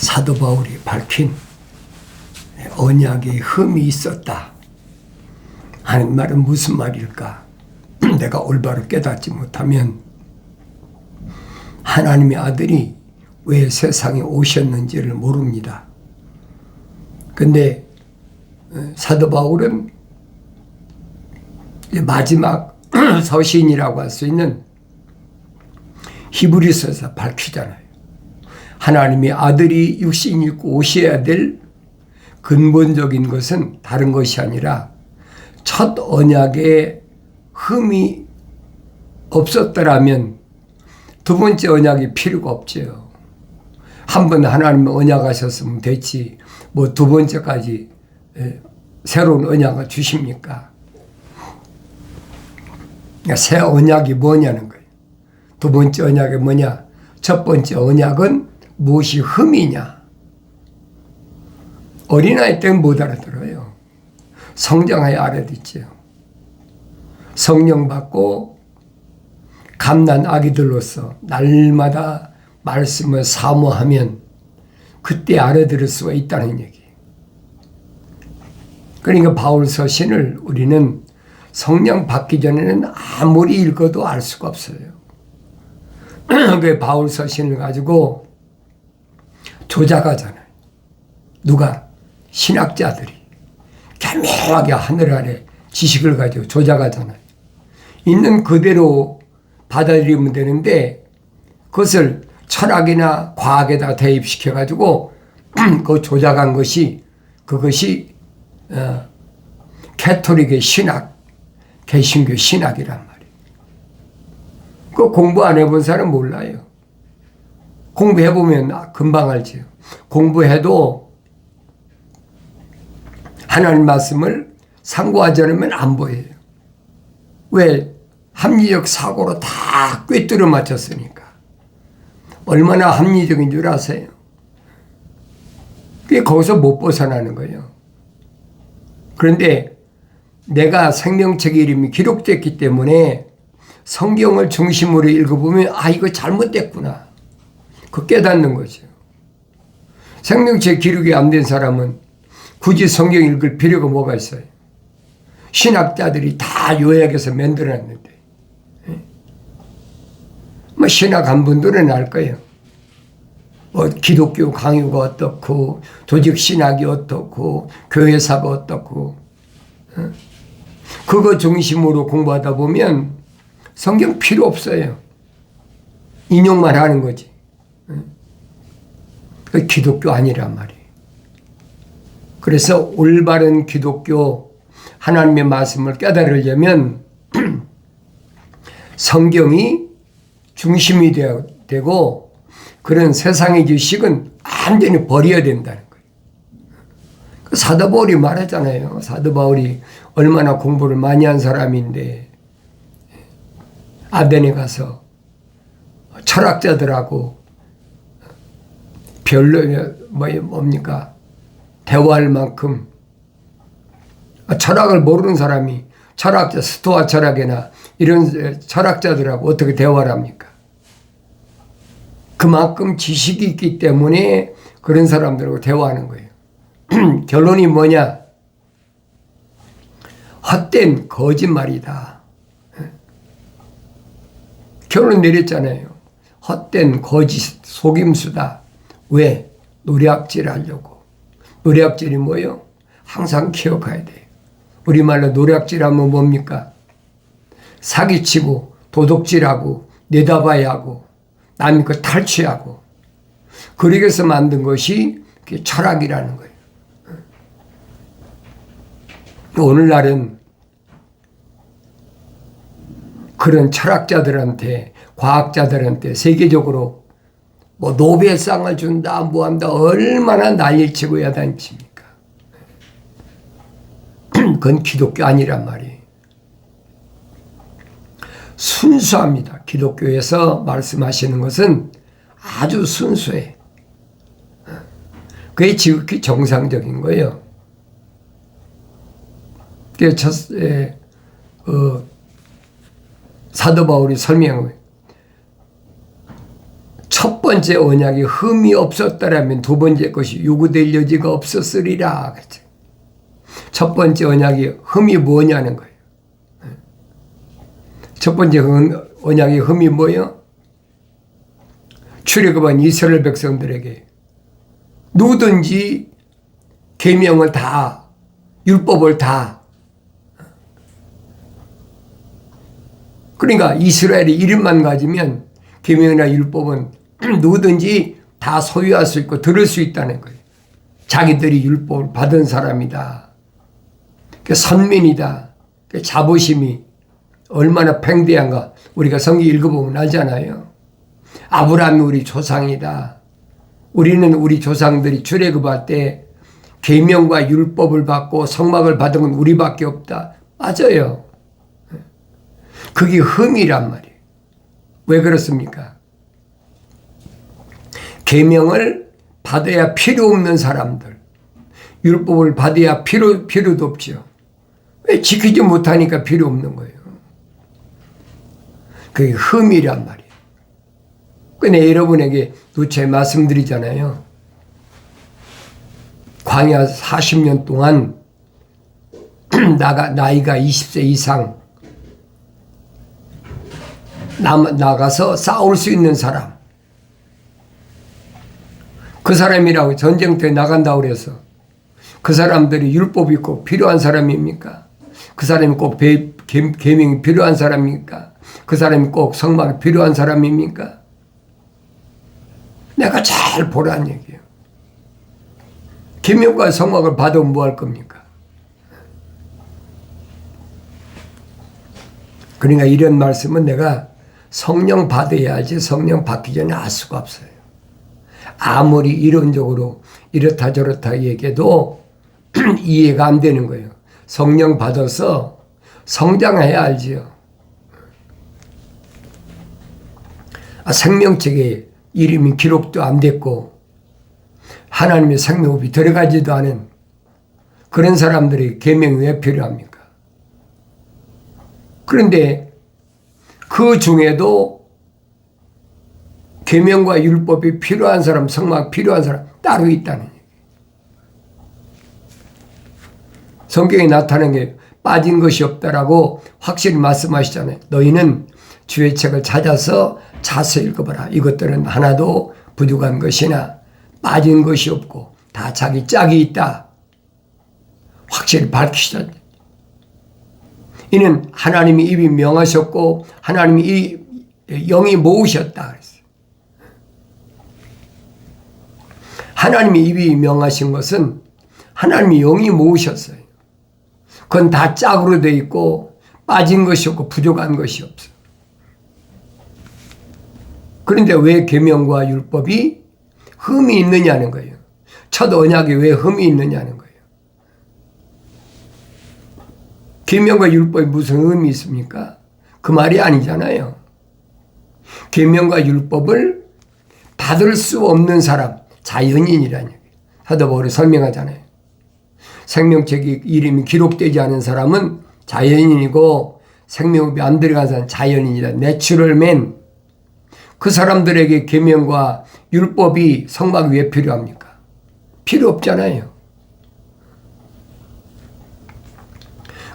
사도 바울이 밝힌 언약의 흠이 있었다 하는 말은 무슨 말일까? 내가 올바로 깨닫지 못하면 하나님의 아들이 왜 세상에 오셨는지를 모릅니다. 근데 사도 바울은 마지막 서신이라고 할 수 있는 히브리서에서 밝히잖아요. 하나님의 아들이 육신 입고 오셔야 될 근본적인 것은 다른 것이 아니라 첫 언약에 흠이 없었더라면 두 번째 언약이 필요가 없죠. 한 번 하나님 언약하셨으면 됐지 뭐 두 번째까지 새로운 언약을 주십니까? 그러니까 새 언약이 뭐냐는 거예요. 두 번째 언약이 뭐냐? 첫 번째 언약은 무엇이 흠이냐? 어린아이 때는 못 알아들어요. 성장하여 알아듣죠. 성령 받고 갓난 아기들로서 날마다 말씀을 사모하면 그때 알아들을 수가 있다는 얘기예요. 그러니까 바울 서신을 우리는 성령 받기 전에는 아무리 읽어도 알 수가 없어요. 그 바울 서신을 가지고 조작하잖아요. 누가? 신학자들이 교묘하게 하늘 아래 지식을 가지고 조작하잖아요. 있는 그대로 받아들이면 되는데 그것을 철학이나 과학에다 대입시켜 가지고 그 조작한 것이 그것이 캐토릭의 신학, 개신교 신학이란 말이에요. 그 공부 안 해본 사람 몰라요. 공부해보면 금방 알지요. 공부해도 하나님 말씀을 상고하지 않으면 안 보여요. 왜? 합리적 사고로 다 꿰뚫어 맞췄으니까. 얼마나 합리적인 줄 아세요? 그게 거기서 못 벗어나는 거예요. 그런데 내가 생명책의 이름이 기록됐기 때문에 성경을 중심으로 읽어보면 아 이거 잘못됐구나. 그 깨닫는 거죠. 생명책 기록이 안 된 사람은 굳이 성경 읽을 필요가 뭐가 있어요? 신학자들이 다 요약해서 만들어놨는데 뭐 신학 한 분들은 알 거예요. 뭐 기독교 강요가 어떻고 조직 신학이 어떻고 교회사가 어떻고 그거 중심으로 공부하다 보면 성경 필요 없어요. 인용만 하는 거지. 그 기독교 아니란 말이에요. 그래서 올바른 기독교 하나님의 말씀을 깨달으려면 성경이 중심이 되고 그런 세상의 지식은 완전히 버려야 된다는 거예요. 사도 바울이 말하잖아요. 사도 바울이 얼마나 공부를 많이 한 사람인데 아덴에 가서 철학자들하고 별로 뭡니까? 대화할 만큼 철학을 모르는 사람이 철학자 스토아 철학이나 이런 철학자들하고 어떻게 대화를 합니까? 그만큼 지식이 있기 때문에 그런 사람들하고 대화하는 거예요. 결론이 뭐냐? 헛된 거짓말이다. 결론 내렸잖아요. 헛된 거짓 속임수다. 왜? 노략질 하려고. 노략질이 뭐예요? 항상 기억해야 돼요. 우리말로 노략질하면 뭡니까? 사기치고 도둑질하고 내다봐야 하고 남의 거 탈취하고 그러기 위해서 만든 것이 철학이라는 거예요. 오늘날은 그런 철학자들한테 과학자들한테 세계적으로 뭐 노벨상을 준다 뭐 한다 얼마나 난리치고 야단칩니까? 그건 기독교 아니란 말이에요. 순수합니다. 기독교에서 말씀하시는 것은 아주 순수해. 그게 지극히 정상적인 거예요. 사도 바울이 설명을 첫 번째 언약이 흠이 없었더라면 두 번째 것이 요구될 여지가 없었으리라. 그치? 첫 번째 언약이 흠이 뭐냐는 거예요. 첫 번째 언약의 흠이 뭐예요? 출애굽한 이스라엘 백성들에게 누구든지 계명을 다, 율법을 다, 그러니까 이스라엘이 이름만 가지면 계명이나 율법은 누구든지 다 소유할 수 있고 들을 수 있다는 거예요. 자기들이 율법을 받은 사람이다. 선민이다. 자부심이 얼마나 팽대한가 우리가 성경 읽어보면 알잖아요. 아브라함이 우리 조상이다. 우리는 우리 조상들이 출애굽할 때 계명과 율법을 받고 성막을 받은 건 우리밖에 없다. 맞아요. 그게 흠이란 말이에요. 왜 그렇습니까? 계명을 받아야 필요 없는 사람들, 율법을 받아야 필요도 없죠. 왜 지키지 못하니까 필요 없는 거예요. 그게 흠이란 말이에요. 근데 여러분에게 누차 말씀드리잖아요. 광야 40년 동안 나이가 20세 이상 나가서 싸울 수 있는 사람, 그 사람이라고 전쟁터에 나간다고 그래서 그 사람들이 율법이 꼭 필요한 사람입니까? 그 사람이 꼭 계명이 필요한 사람입니까? 그 사람이 꼭 성막이 필요한 사람입니까? 내가 잘 보라는 얘기예요. 계명과 성막을 받으면 뭐 할 겁니까? 그러니까 이런 말씀은 내가 성령 받아야지 성령 받기 전에 알 수가 없어요. 아무리 이론적으로 이렇다 저렇다 얘기해도 이해가 안 되는 거예요. 성령 받아서 성장해야 알지요. 생명책에 이름이 기록도 안 됐고 하나님의 생명호흡이 들어가지도 않은 그런 사람들이 계명이 왜 필요합니까? 그런데 그 중에도 계명과 율법이 필요한 사람, 성막 필요한 사람 따로 있다는 얘기예요. 성경에 나타난 게 빠진 것이 없다라고 확실히 말씀하시잖아요. 너희는 주의 책을 찾아서 자세히 읽어봐라. 이것들은 하나도 부족한 것이나 빠진 것이 없고 다 자기 짝이 있다. 확실히 밝히시다. 이는 하나님이 입이 명하셨고 하나님이 이 영이 모으셨다 그랬어요. 하나님이 입이 명하신 것은 하나님이 영이 모으셨어요. 그건 다 짝으로 되어 있고 빠진 것이 없고 부족한 것이 없어요. 그런데 왜 계명과 율법이 흠이 있느냐는 거예요. 첫 언약에 왜 흠이 있느냐는 거예요. 계명과 율법에 무슨 흠이 있습니까? 그 말이 아니잖아요. 계명과 율법을 받을 수 없는 사람, 자연인이라는 얘기예요. 사도 바울이 설명하잖아요. 생명책이 이름이 기록되지 않은 사람은 자연인이고 생명이 안 들어간 사람은 자연인이다. 내추럴맨. 그 사람들에게 계명과 율법이 성막이 왜 필요합니까? 필요 없잖아요.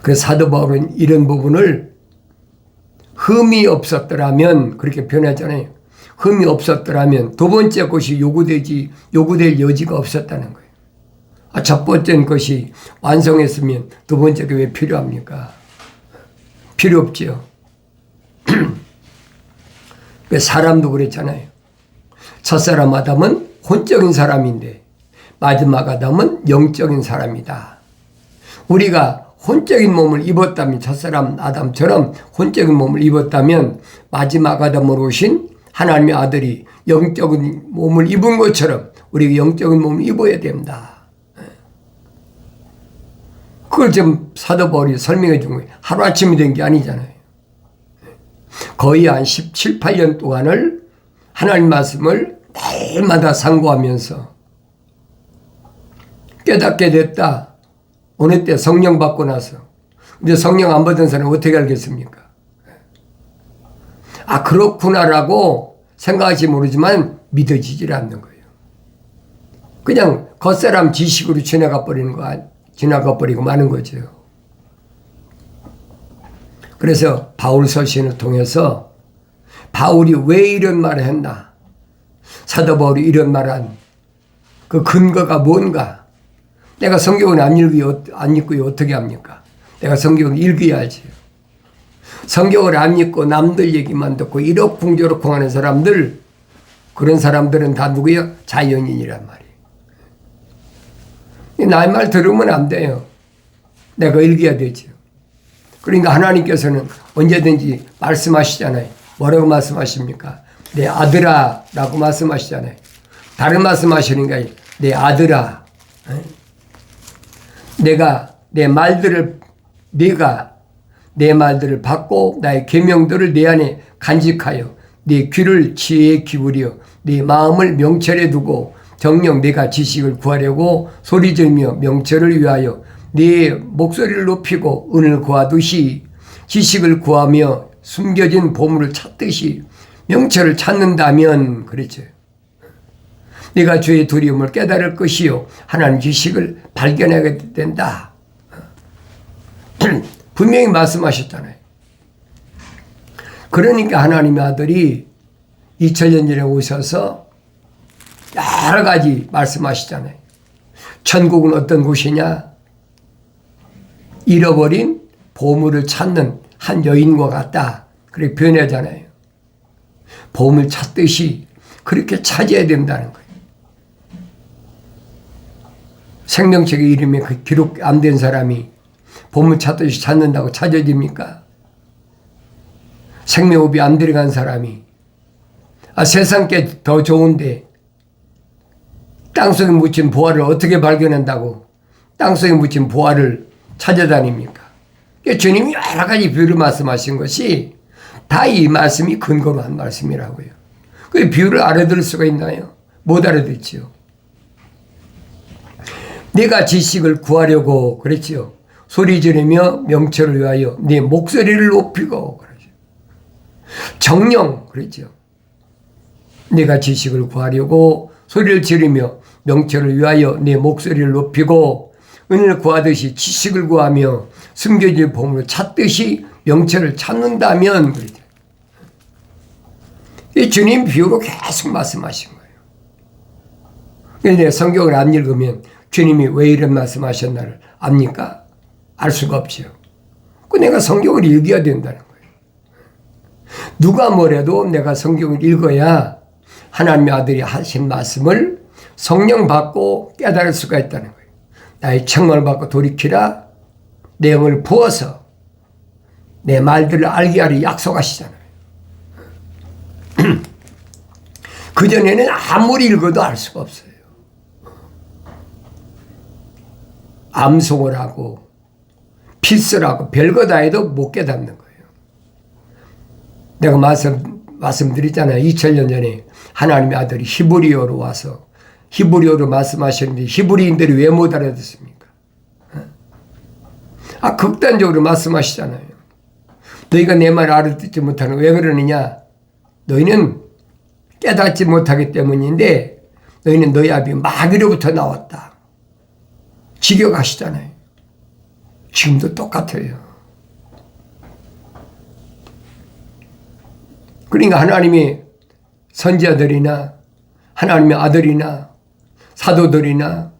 그래서 사도 바울은 이런 부분을 흠이 없었더라면 그렇게 표현하잖아요. 흠이 없었더라면 두 번째 것이 요구될 여지가 없었다는 거예요. 첫 번째 것이 완성했으면 두 번째 게 왜 필요합니까? 필요 없지요. 사람도 그랬잖아요. 첫사람 아담은 혼적인 사람인데 마지막 아담은 영적인 사람이다. 우리가 혼적인 몸을 입었다면 첫사람 아담처럼 혼적인 몸을 입었다면 마지막 아담으로 오신 하나님의 아들이 영적인 몸을 입은 것처럼 우리가 영적인 몸을 입어야 됩니다. 그걸 지금 사도 바울이 설명해 준 거예요. 하루아침이 된 게 아니잖아요. 거의 한 17, 18년 동안을 하나님 말씀을 날마다 상고하면서 깨닫게 됐다. 어느 때 성령 받고 나서. 근데 성령 안 받은 사람은 어떻게 알겠습니까? 그렇구나라고 생각할지 모르지만 믿어지질 않는 거예요. 그냥 겉사람 지식으로 지나가 버리고 마는 거죠. 그래서 바울 서신을 통해서 바울이 왜 이런 말을 했나? 사도 바울이 이런 말한 그 근거가 뭔가? 내가 성경을 안 읽고 어떻게 합니까? 내가 성경을 읽어야지. 성경을 안 읽고 남들 얘기만 듣고 이러쿵저러쿵 하는 사람들, 그런 사람들은 다 누구예요? 자연인이란 말이에요. 나의 말 들으면 안 돼요. 내가 읽어야 되죠. 그러니까 하나님께서는 언제든지 말씀하시잖아요. 뭐라고 말씀하십니까? 내 아들아 라고 말씀하시잖아요. 다른 말씀하시는가? 내 아들아, 내가 네가 내 말들을 받고 나의 계명들을 내 안에 간직하여 네 귀를 지혜에 기울여 네 마음을 명철에 두고 정녕 내가 지식을 구하려고 소리지르며 명철을 위하여 네 목소리를 높이고 은을 구하듯이 지식을 구하며 숨겨진 보물을 찾듯이 명철을 찾는다면, 그렇죠. 네가 주의 두려움을 깨달을 것이요 하나님 지식을 발견하게 된다. 분명히 말씀하셨잖아요. 그러니까 하나님의 아들이 2000년 전에 오셔서 여러 가지 말씀하시잖아요. 천국은 어떤 곳이냐? 잃어버린 보물을 찾는 한 여인과 같다. 그렇게 표현하잖아요. 보물 찾듯이 그렇게 찾아야 된다는 거예요. 생명책의 이름에 그 기록 안 된 사람이 보물 찾듯이 찾는다고 찾아집니까? 생명호흡이 안 들어간 사람이 세상 게 더 좋은데 땅속에 묻힌 보화를 어떻게 발견한다고 땅속에 묻힌 보화를 찾아다닙니까? 주님이 여러 가지 비유를 말씀하신 것이 다 이 말씀이 근거로 한 말씀이라고요. 그 비유를 알아들을 수가 있나요? 못 알아듣지요. 내가 지식을 구하려고 그랬지요. 소리 지르며 명철을 위하여 네 목소리를 높이고 그러죠. 정령 그랬죠. 내가 지식을 구하려고 소리를 지르며 명철을 위하여 네 목소리를 높이고 은혜를 구하듯이 지식을 구하며 숨겨진 보물을 찾듯이 명철을 찾는다면 그러죠. 이 주님 비유로 계속 말씀하신 거예요. 그런데 성경을 안 읽으면 주님이 왜 이런 말씀하셨나를 압니까? 알 수가 없죠. 그 내가 성경을 읽어야 된다는 거예요. 누가 뭐래도 내가 성경을 읽어야 하나님의 아들이 하신 말씀을 성령 받고 깨달을 수가 있다는 거예요. 나의 책망을 받고 돌이키라 내 영을 부어서 내 말들을 알게 하리 약속하시잖아요. 그전에는 아무리 읽어도 알 수가 없어요. 암송을 하고 필수를 하고 별거 다 해도 못 깨닫는 거예요. 내가 말씀드렸잖아요. 2000년 전에 하나님의 아들이 히브리어로 와서 히브리어로 말씀하셨는데 히브리인들이 왜 못 알아듣습니까? 극단적으로 말씀하시잖아요. 너희가 내 말을 알아듣지 못하는 왜 그러느냐? 너희는 깨닫지 못하기 때문인데 너희는 너희 아비 마귀로부터 나왔다. 직역하시잖아요. 지금도 똑같아요. 그러니까 하나님의 선지자들이나 하나님의 아들이나 사도들이나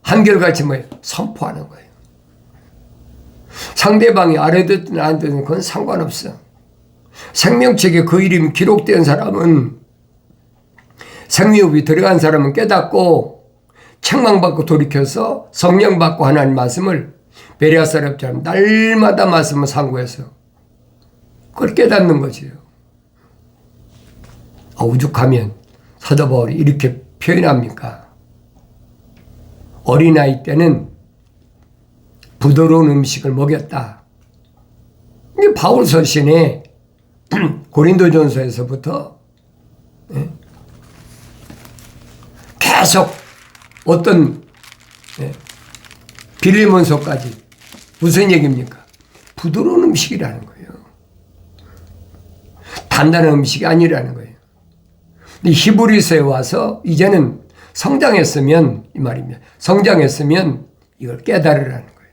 한결같이 선포하는 거예요. 상대방이 알아듣든 안 듣든 그건 상관없어. 생명책에 그 이름이 기록된 사람은 생명이 들어간 사람은 깨닫고 책망받고 돌이켜서 성령 받고 하나님 말씀을 베레아 사람처럼 날마다 말씀을 상고해서 그걸 깨닫는 거지요. 오죽하면 사도 바울이 이렇게 표현합니까? 어린아이 때는 부드러운 음식을 먹였다. 이게 바울 서신에 고린도전서에서부터 계속 어떤 빌레몬서까지 무슨 얘기입니까? 부드러운 음식이라는 거예요. 단단한 음식이 아니라는 거예요. 근데 히브리서에 와서 이제는 성장했으면 이 말입니다. 성장했으면 이걸 깨달으라는 거예요.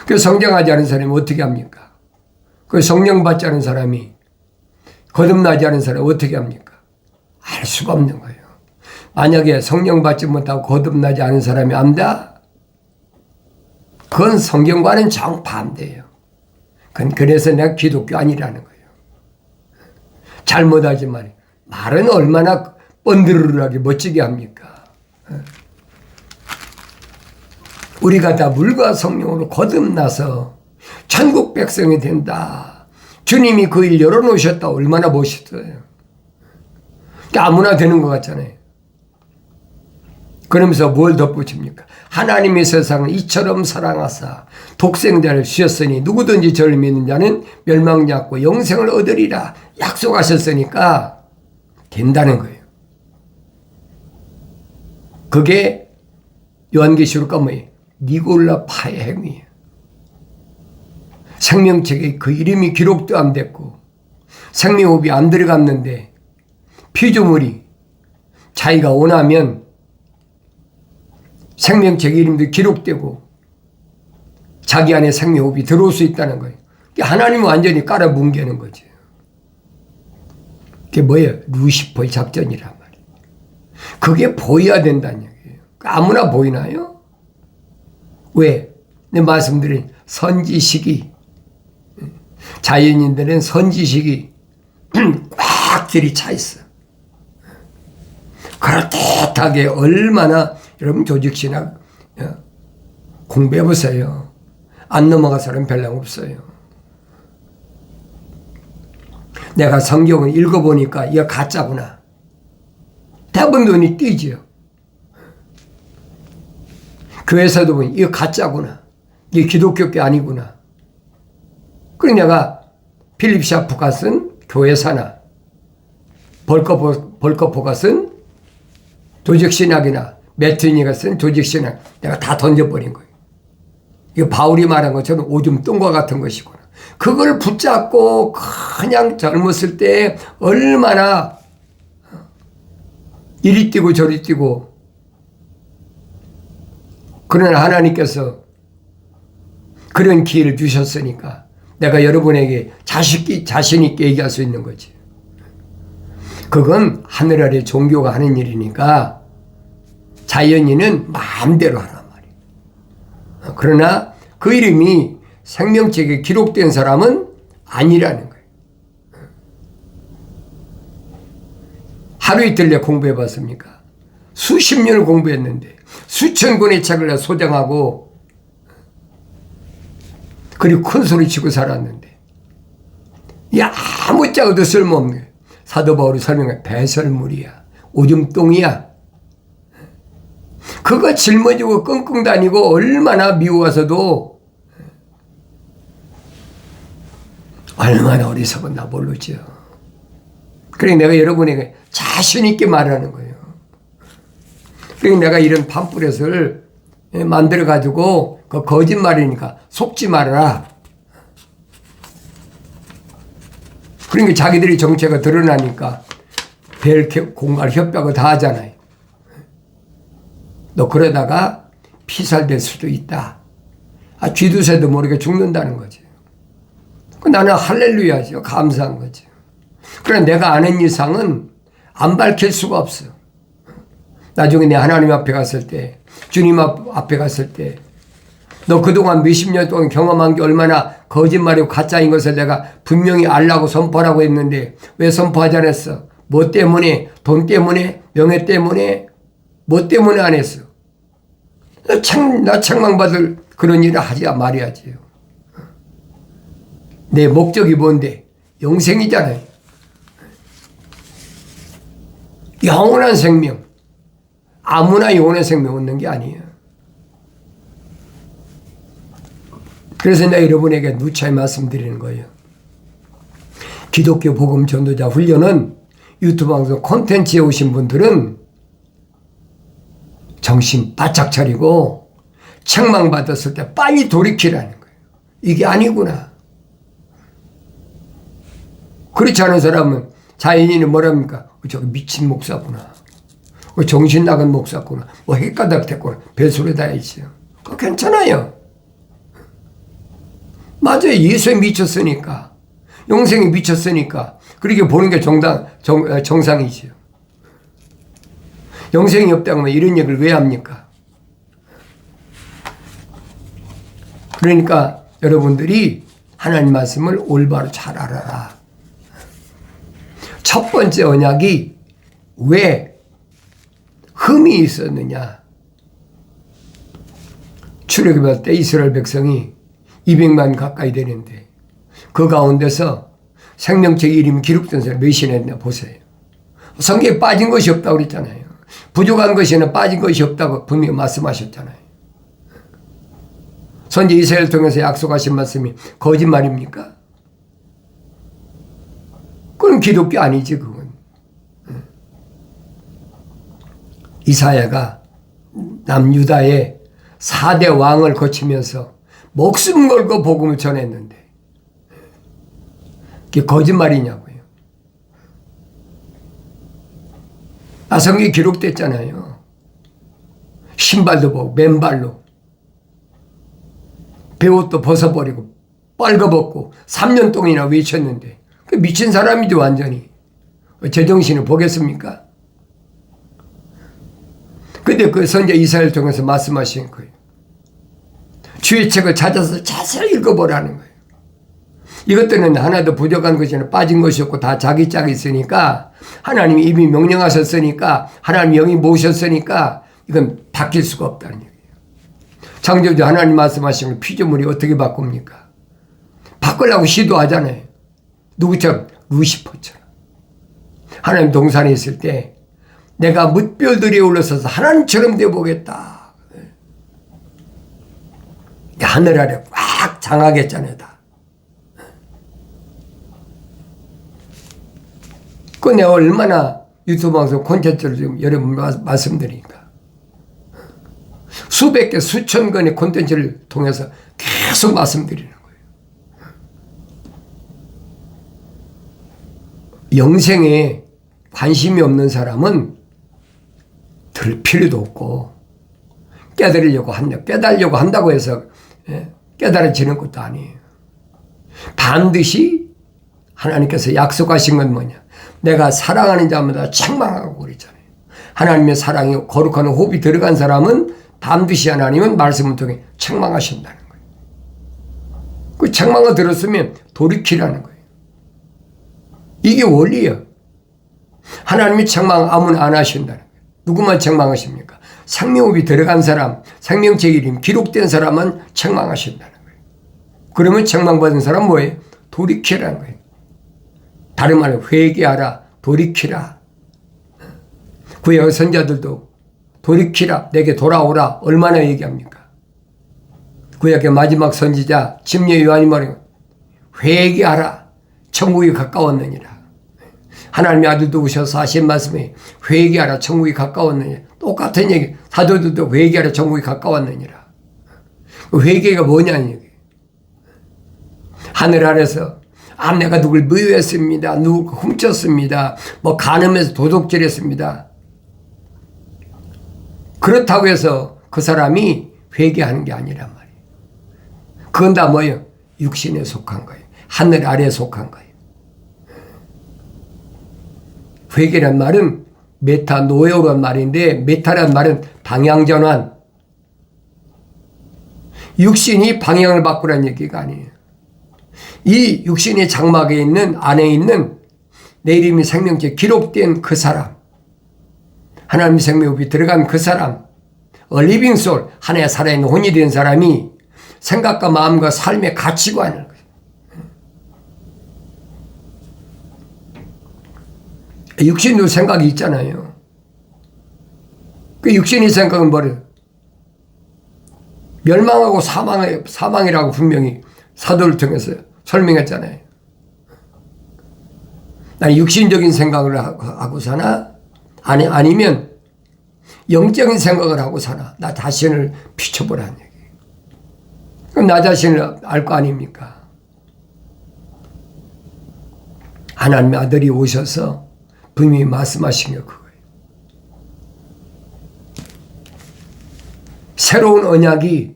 그 성장하지 않은 사람이 어떻게 합니까? 그 성령 받지 않은 사람이 거듭나지 않은 사람이 어떻게 합니까? 알 수가 없는 거예요. 만약에 성령 받지 못하고 거듭나지 않은 사람이 안다? 그건 성경과는 정반대예요. 그건 그래서 내가 기독교 아니라는 거예요. 잘못하지만 말은 얼마나 번드르르하게 멋지게 합니까? 우리가 다 물과 성령으로 거듭나서 천국 백성이 된다. 주님이 그 일 열어놓으셨다. 얼마나 멋있어요. 아무나 되는 것 같잖아요. 그러면서 뭘 덧붙입니까? 하나님의 세상을 이처럼 사랑하사 독생자를 주셨으니 누구든지 저를 믿는 자는 멸망지 않고 영생을 얻으리라 약속하셨으니까 된다는 거예요. 그게 요한계시록 뭐예요? 니골라 파의 행위예요. 생명책에 그 이름이 기록도 안 됐고 생명호흡이 안 들어갔는데 피조물이 자기가 원하면 생명책 이름도 기록되고 자기 안에 생명호흡이 들어올 수 있다는 거예요. 하나님은 완전히 깔아뭉개는 거죠. 그게 뭐예요? 루시퍼의 작전이란 말이에요. 그게 보여야 된다는 얘기예요. 아무나 보이나요? 왜? 내 말씀드린 선지식이 자연인들은 선지식이 꽉 들이차 있어. 그럴듯하게 얼마나 여러분 조직신학 공부해보세요. 안 넘어갈 사람 별로 없어요. 내가 성경을 읽어보니까 이거 가짜구나. 대부분 눈이 띄죠. 교회에서도 보니 이거 가짜구나. 이게 기독교계 아니구나. 그래서 내가 필립 샤프가 쓴 교회사나 벌커포가 쓴 조직신학이나 매트니가 쓴 조직신학 내가 다 던져버린 거예요. 이거 바울이 말한 것처럼 오줌 똥과 같은 것이구나. 그걸 붙잡고 그냥 젊었을 때 얼마나 이리 뛰고 저리 뛰고 그러나 하나님께서 그런 기회를 주셨으니까 내가 여러분에게 자신 있게 얘기할 수 있는 거지. 그건 하늘 아래 종교가 하는 일이니까 자연인은 마음대로 하란 말이에요. 그러나 그 이름이 생명책에 기록된 사람은 아니라는 거예요. 하루 이틀 내 공부해 봤습니까? 수십 년을 공부했는데 수천 권의 책을 소장하고 그리고 큰 소리 치고 살았는데 아무짝에도 쓸모없는 거예요. 사도 바울이 설명해 배설물이야. 오줌똥이야. 그거 짊어지고 끙끙 다니고 얼마나 미워서도 얼마나 어리석었나 모르죠. 그러니까 내가 여러분에게 자신 있게 말하는 거예요. 그러니까 내가 이런 팜플렛을 만들어 가지고 그 거짓말이니까 속지 말아라. 그러니까 자기들이 정체가 드러나니까 벨 공갈 협박을 다 하잖아요. 너 그러다가 피살될 수도 있다. 쥐두새도 모르게 죽는다는 거지. 나는 할렐루야죠. 감사한 거죠. 그러나 내가 아는 이상은 안 밝힐 수가 없어. 나중에 내 하나님 앞에 갔을 때, 주님 앞에 갔을 때, 너 그동안 몇십 년 동안 경험한 게 얼마나 거짓말이고 가짜인 것을 내가 분명히 알라고 선포하라고 했는데 왜 선포하지 않았어? 뭐 때문에? 돈 때문에? 명예 때문에? 뭐 때문에 안 했어? 나 책망받을 그런 일을 하지 말아야지요. 내 목적이 뭔데? 영생이잖아요. 영원한 생명. 아무나 영원한 생명 얻는 게 아니에요. 그래서 내가 여러분에게 누차히 말씀드리는 거예요. 기독교 복음 전도자 훈련은 유튜브 방송 콘텐츠에 오신 분들은 정신 바짝 차리고 책망받았을 때 빨리 돌이키라는 거예요. 이게 아니구나. 그렇지 않은 사람은 자연인이 뭐랍니까? 저기 미친 목사구나. 정신 나간 목사구나. 뭐 헷가닥 됐구나. 배수로 다 있어요. 그거 괜찮아요. 맞아요. 예수에 미쳤으니까. 영생에 미쳤으니까. 그렇게 보는 게 정상이지요. 영생이 없다고 하면 이런 얘기를 왜 합니까? 그러니까 여러분들이 하나님 말씀을 올바로 잘 알아라. 첫 번째 언약이 왜 흠이 있었느냐. 출애굽할 때 이스라엘 백성이 200만 가까이 되는데 그 가운데서 생명책 이름이 기록된 사람이 몇이나 있나 보세요. 성경에 빠진 것이 없다고 그랬잖아요. 부족한 것이나 빠진 것이 없다고 분명히 말씀하셨잖아요. 선지 이사야를 통해서 약속하신 말씀이 거짓말입니까? 그건 기독교 아니지 그건. 이사야가 남유다의 4대 왕을 거치면서 목숨 걸고 복음을 전했는데 그게 거짓말이냐고요. 성경에 기록됐잖아요. 신발도 보고 맨발로 베옷도 벗어버리고 빨가벗고 3년 동안이나 외쳤는데 그 미친 사람이죠 완전히. 제정신을 보겠습니까? 근데 그 선지자 이사야를 통해서 말씀하신 거예요. 주의 책을 찾아서 자세히 읽어보라는 거예요. 이것들은 하나도 부족한 것이나 빠진 것이 없고 다 자기 짝이 있으니까 하나님이 이미 명령하셨으니까 하나님 영이 모셨으니까 이건 바뀔 수가 없다는 얘기예요. 창조주 하나님 말씀하신 걸 피조물이 어떻게 바꿉니까? 바꾸려고 시도하잖아요. 누구처럼? 루시퍼처럼. 하나님 동산에 있을 때 내가 뭇별들이 올라서서 하나님처럼 되어보겠다. 하늘 아래 꽉 장하겠잖아요 다. 그 내가 얼마나 유튜브 방송 콘텐츠를 지금 여러분 말씀드리니까 수백 개 수천 건의 콘텐츠를 통해서 계속 말씀드리는 거예요. 영생에 관심이 없는 사람은 들 필요도 없고 깨달으려고 한다고 해서 깨달아지는 것도 아니에요. 반드시 하나님께서 약속하신 건 뭐냐? 내가 사랑하는 자마다 책망하고 그랬잖아요. 하나님의 사랑이 거룩한 호흡이 들어간 사람은 반드시 하나님은 말씀을 통해 책망하신다는 거예요. 그 책망을 들었으면 돌이키라는 거예요. 이게 원리예요. 하나님이 책망 아무나 안 하신다는 거예요. 누구만 책망하십니까? 생명호흡이 들어간 사람, 생명책 이름 기록된 사람은 책망하신다는 거예요. 그러면 책망받은 사람 뭐예요? 돌이키라는 거예요. 다른 말로 회개하라, 돌이키라. 구약 선자들도 돌이키라, 내게 돌아오라 얼마나 얘기합니까? 구약의 마지막 선지자 침례 요한이 말해요. 회개하라, 천국이 가까웠느니라. 하나님의 아들도 오셔서 하신 말씀에 회개하라, 천국이 가까웠느니라. 똑같은 얘기. 사도들도 회개하라, 천국이 가까웠느니라. 회개가 뭐냐는 얘기예요. 하늘 아래서 내가 누굴 미워했습니다. 누굴 훔쳤습니다. 뭐 간음해서 도둑질했습니다. 그렇다고 해서 그 사람이 회개하는 게 아니란 말이에요. 그건 다 뭐예요? 육신에 속한 거예요. 하늘 아래에 속한 거예요. 회개란 말은 메타노에오란 말인데 메타란 말은 방향전환. 육신이 방향을 바꾸라는 얘기가 아니에요. 이 육신의 장막에 있는 안에 있는 내 이름이 생명책에 기록된 그 사람, 하나님의 생명호흡이 들어간 그 사람, 리빙 소울, 하나의 살아있는 혼이 된 사람이 생각과 마음과 삶의 가치관을, 육신도 생각이 있잖아요. 그 육신의 생각은 뭐래요? 멸망하고 사망이라고 분명히 사도를 통해서 설명했잖아요. 나는 육신적인 생각을 하고 사나? 아니면 영적인 생각을 하고 사나? 나 자신을 비춰보라는 얘기예요. 그럼 나 자신을 알 거 아닙니까? 하나님의 아들이 오셔서 분명히 말씀하신 게 그거예요. 새로운 언약이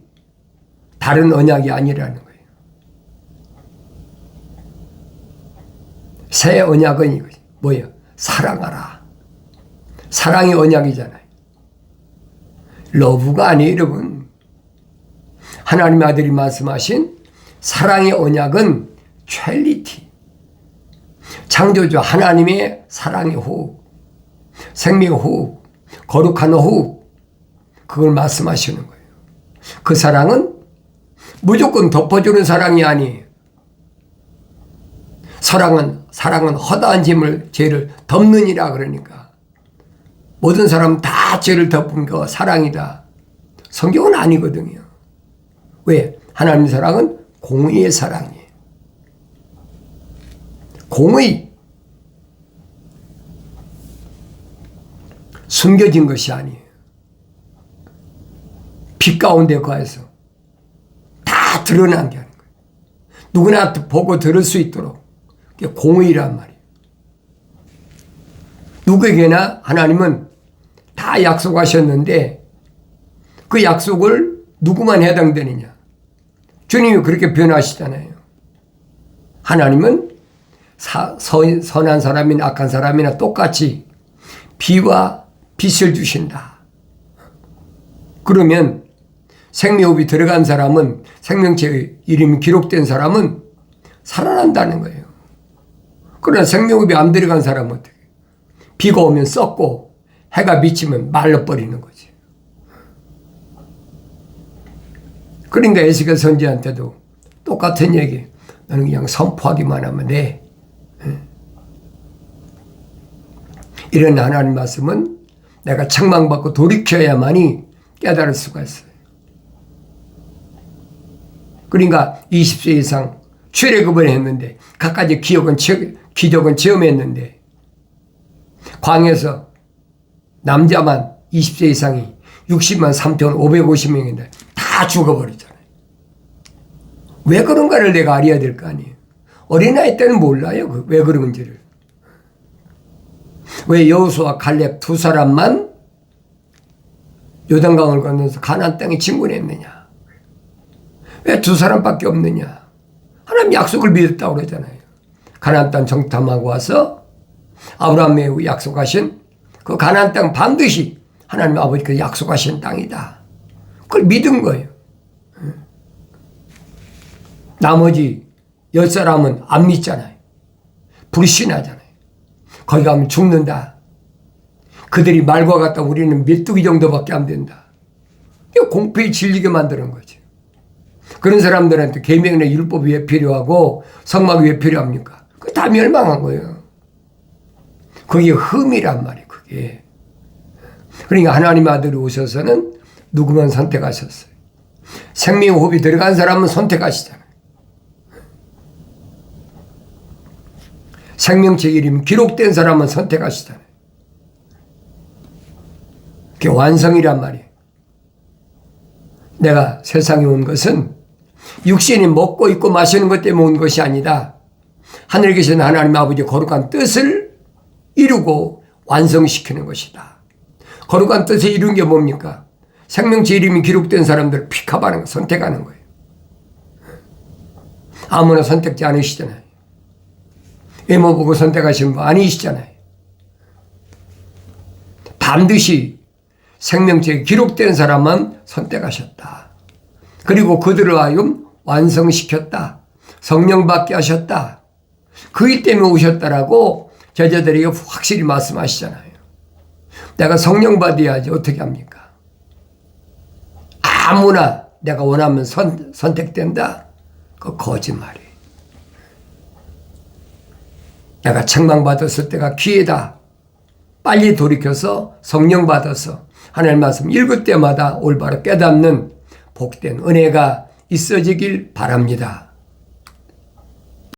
다른 언약이 아니라는 거예요. 새 언약은 이거지. 뭐예요? 사랑하라. 사랑이 언약이잖아요. 러브가 아니에요, 여러분. 하나님의 아들이 말씀하신 사랑의 언약은 찰리티. 창조주 하나님의 사랑의 호흡, 생명의 호흡, 거룩한 호흡, 그걸 말씀하시는 거예요. 그 사랑은 무조건 덮어주는 사랑이 아니에요. 사랑은 허다한 죄를 덮느니라 그러니까 모든 사람은 다 죄를 덮은 거 사랑이다. 성경은 아니거든요. 왜? 하나님의 사랑은 공의의 사랑이에요. 공의. 숨겨진 것이 아니에요. 빛 가운데 거해서 다 드러난 게 아닌 거예요. 누구나 보고 들을 수 있도록. 그게 공의란 말이에요. 누구에게나 하나님은 다 약속하셨는데 그 약속을 누구만 해당되느냐. 주님이 그렇게 변하시잖아요. 하나님은 선한 사람이나 악한 사람이나 똑같이 비와 빛을 주신다. 그러면 생명호흡이 들어간 사람은, 생명체의 이름이 기록된 사람은 살아난다는 거예요. 그러나 생명호흡이 안 들어간 사람은 어떻게? 비가 오면 썩고 해가 비치면 말라버리는 거지. 그러니까 에스겔 선지자한테도 똑같은 얘기. 너는 그냥 선포하기만 하면 돼. 이런 하나님 말씀은 내가 책망받고 돌이켜야만이 깨달을 수가 있어요. 그러니까 20세 이상 출애굽을 했는데 갖가지 기적은 체험했는데 광야에서 남자만 20세 이상이 60만 3,550명인데 다 죽어버리잖아요. 왜 그런가를 내가 알아야 될 거 아니에요. 어린아이 때는 몰라요. 왜 그런지를. 왜 여호수아 갈렙 두 사람만 요단강을 건너서 가나안 땅에 진군했느냐. 왜 두 사람밖에 없느냐. 하나님 약속을 믿었다고 그러잖아요. 가나안 땅 정탐하고 와서 아브라함의 약속하신 그 가나안 땅 반드시 하나님 아버지께서 약속하신 땅이다. 그걸 믿은 거예요. 나머지 10사람은 안 믿잖아요. 불신하잖아요. 거기 가면 죽는다. 그들이 말과 같다. 우리는 메뚜기 정도밖에 안 된다. 이거 공포에 질리게 만드는 거죠. 그런 사람들한테 계명이나 율법이 왜 필요하고 성막이 왜 필요합니까? 그거 다 멸망한 거예요. 그게 흠이란 말이에요. 그게. 그러니까 하나님 아들이 오셔서는 누구만 선택하셨어요. 생명호흡이 들어간 사람은 선택하시잖아요. 생명책 이름이 기록된 사람은 선택하시잖아요. 그게 완성이란 말이에요. 내가 세상에 온 것은 육신이 먹고 있고 마시는 것 때문에 온 것이 아니다. 하늘에 계신 하나님 아버지의 거룩한 뜻을 이루고 완성시키는 것이다. 거룩한 뜻을 이룬 게 뭡니까? 생명체 이름이 기록된 사람들을 픽업하는 거, 선택하는 거예요. 아무나 선택지 않으시잖아요. 외모 보고 선택하시는 분 아니시잖아요. 반드시 생명체에 기록된 사람만 선택하셨다. 그리고 그들을 하여금 완성시켰다. 성령 받게 하셨다. 그이 때문에 오셨다라고 제자들에게 확실히 말씀하시잖아요. 내가 성령 받아야지 어떻게 합니까? 아무나 내가 원하면 선택된다? 그거 거짓말이에요. 내가 책망받았을 때가 기회다. 빨리 돌이켜서 성령 받아서 하나님 말씀 읽을 때마다 올바로 깨닫는 복된 은혜가 있어지길 바랍니다.